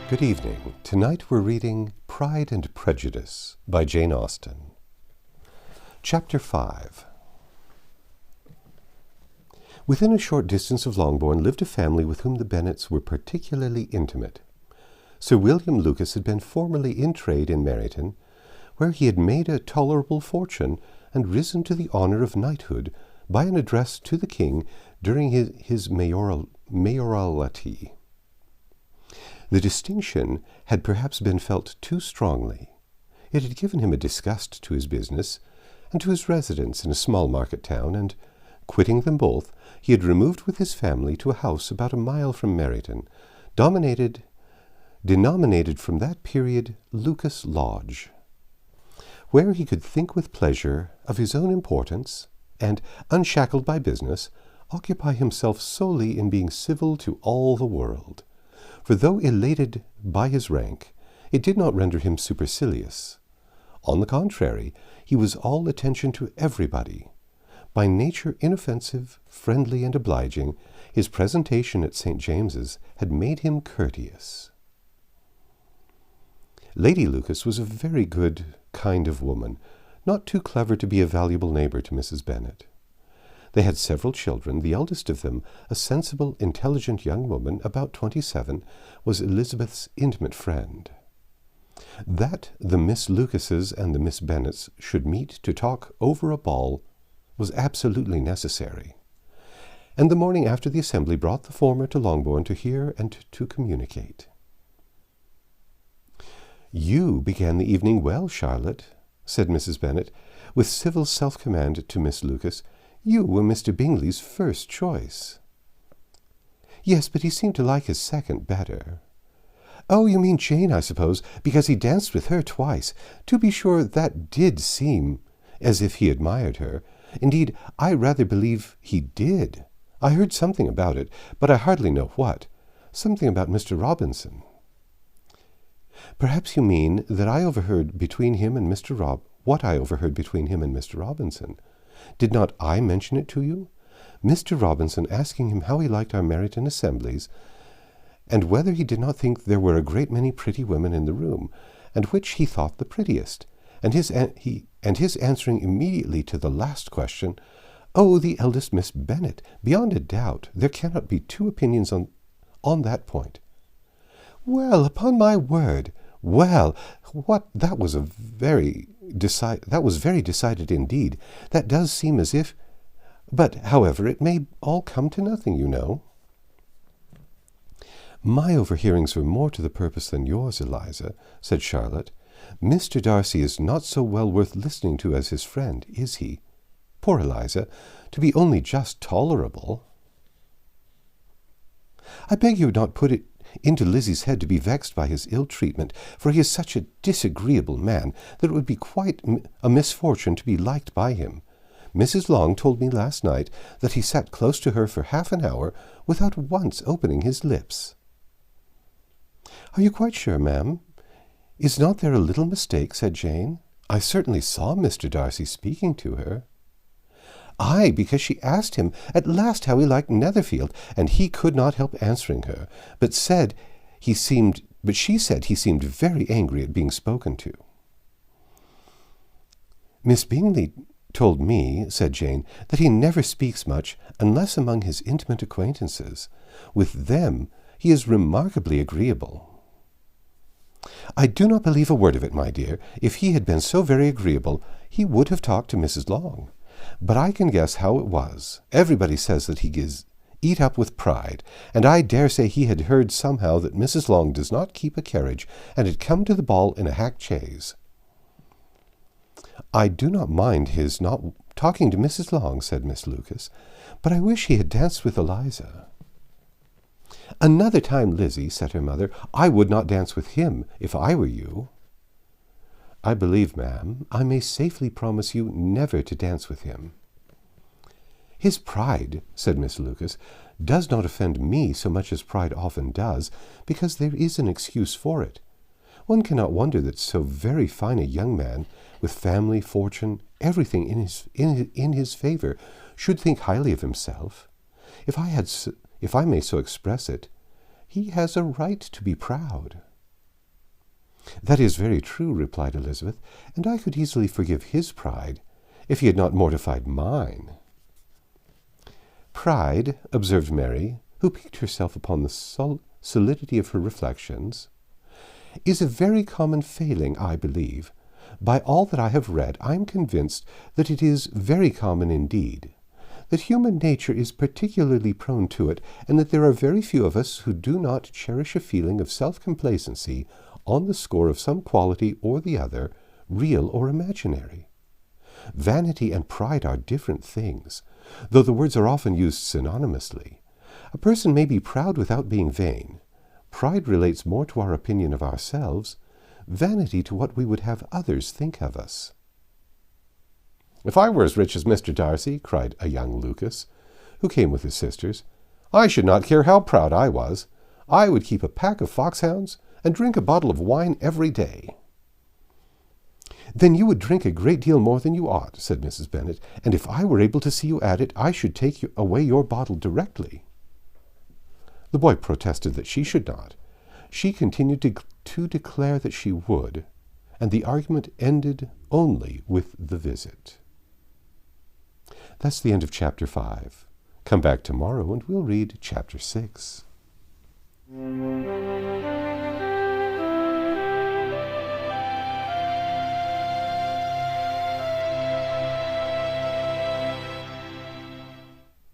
Good evening. Tonight we're reading Pride and Prejudice by Jane Austen. Chapter 5. Within a short distance of Longbourn lived a family with whom the Bennets were particularly intimate. Sir William Lucas had been formerly in trade in Meryton, where he had made a tolerable fortune and risen to the honour of knighthood by an address to the king during his mayoralty. The distinction had perhaps been felt too strongly. It had given him a disgust to his business and to his residence in a small market town, and, quitting them both, he had removed with his family to a house about a mile from Meryton, denominated from that period Lucas Lodge, where he could think with pleasure of his own importance, and, unshackled by business, occupy himself solely in being civil to all the world. For though elated by his rank, it did not render him supercilious. On the contrary, he was all attention to everybody. By nature inoffensive, friendly, and obliging, his presentation at St. James's had made him courteous. Lady Lucas was a very good kind of woman, not too clever to be a valuable neighbour to Mrs. Bennet. They had several children. The eldest of them, a sensible, intelligent young woman, about 27, was Elizabeth's intimate friend. That the Miss Lucases and the Miss Bennets should meet to talk over a ball was absolutely necessary, and the morning after the assembly brought the former to Longbourn to hear and to communicate. "You began the evening well, Charlotte," said Mrs. Bennet, with civil self-command to Miss Lucas. "You were Mr. Bingley's first choice." "Yes, but he seemed to like his second better." "Oh, you mean Jane, I suppose, because he danced with her twice. To be sure, that did seem as if he admired her. Indeed, I rather believe he did. I heard something about it, but I hardly know what. Something about Mr. Robinson." "Perhaps you mean that I overheard between him and what I overheard between him and Mr. Robinson. Did not I mention it to you? Mr. Robinson asking him how he liked our Meryton assemblies, and whether he did not think there were a great many pretty women in the room, and which he thought the prettiest, and his answering immediately to the last question, 'Oh, the eldest Miss Bennet, beyond a doubt. There cannot be two opinions on that point.'" "Well, upon my word! Well, that was very decided indeed. That does seem as if... But, however, it may all come to nothing, you know." "My overhearings were more to the purpose than yours, Eliza," said Charlotte. "Mr. Darcy is not so well worth listening to as his friend, is he? Poor Eliza, to be only just tolerable." "I beg you would not put it into Lizzie's head to be vexed by his ill-treatment, for he is such a disagreeable man that it would be quite a misfortune to be liked by him. Mrs. Long told me last night that he sat close to her for half an hour without once opening his lips." "Are you quite sure, ma'am? Is not there a little mistake?" said Jane. "I certainly saw Mr. Darcy speaking to her." "Aye, because she asked him at last how he liked Netherfield, and he could not help answering her, but she said he seemed very angry at being spoken to." "Miss Bingley told me," said Jane, "that he never speaks much unless among his intimate acquaintances. With them he is remarkably agreeable." "I do not believe a word of it, my dear. If he had been so very agreeable, he would have talked to Mrs. Long. But I can guess how it was. Everybody says that he is eat up with pride, and I dare say he had heard somehow that Mrs. Long does not keep a carriage, and had come to the ball in a hack chaise." "I do not mind his not talking to Mrs. Long," said Miss Lucas, "but I wish he had danced with Eliza." "Another time, Lizzie," said her mother, "I would not dance with him, if I were you." "I believe, ma'am, I may safely promise you never to dance with him." "His pride," said Miss Lucas, "does not offend me so much as pride often does, because there is an excuse for it. One cannot wonder that so very fine a young man, with family, fortune, everything in his favour, should think highly of himself. If I may so express it, he has a right to be proud." "That is very true," replied Elizabeth, "and I could easily forgive his pride, if he had not mortified mine." "Pride," observed Mary, who piqued herself upon the solidity of her reflections, "is a very common failing, I believe. By all that I have read, I am convinced that it is very common indeed, that human nature is particularly prone to it, and that there are very few of us who do not cherish a feeling of self-complacency on the score of some quality or the other, real or imaginary. Vanity and pride are different things, though the words are often used synonymously. A person may be proud without being vain. Pride relates more to our opinion of ourselves, vanity to what we would have others think of us." "If I were as rich as Mr. Darcy," cried a young Lucas, who came with his sisters, "I should not care how proud I was. I would keep a pack of foxhounds and drink a bottle of wine every day." "Then you would drink a great deal more than you ought," said Mrs. Bennet, "and if I were able to see you at it, I should take away your bottle directly." The boy protested that she should not. She continued to declare that she would, and the argument ended only with the visit. That's the end of Chapter 5. Come back tomorrow and we'll read Chapter 6.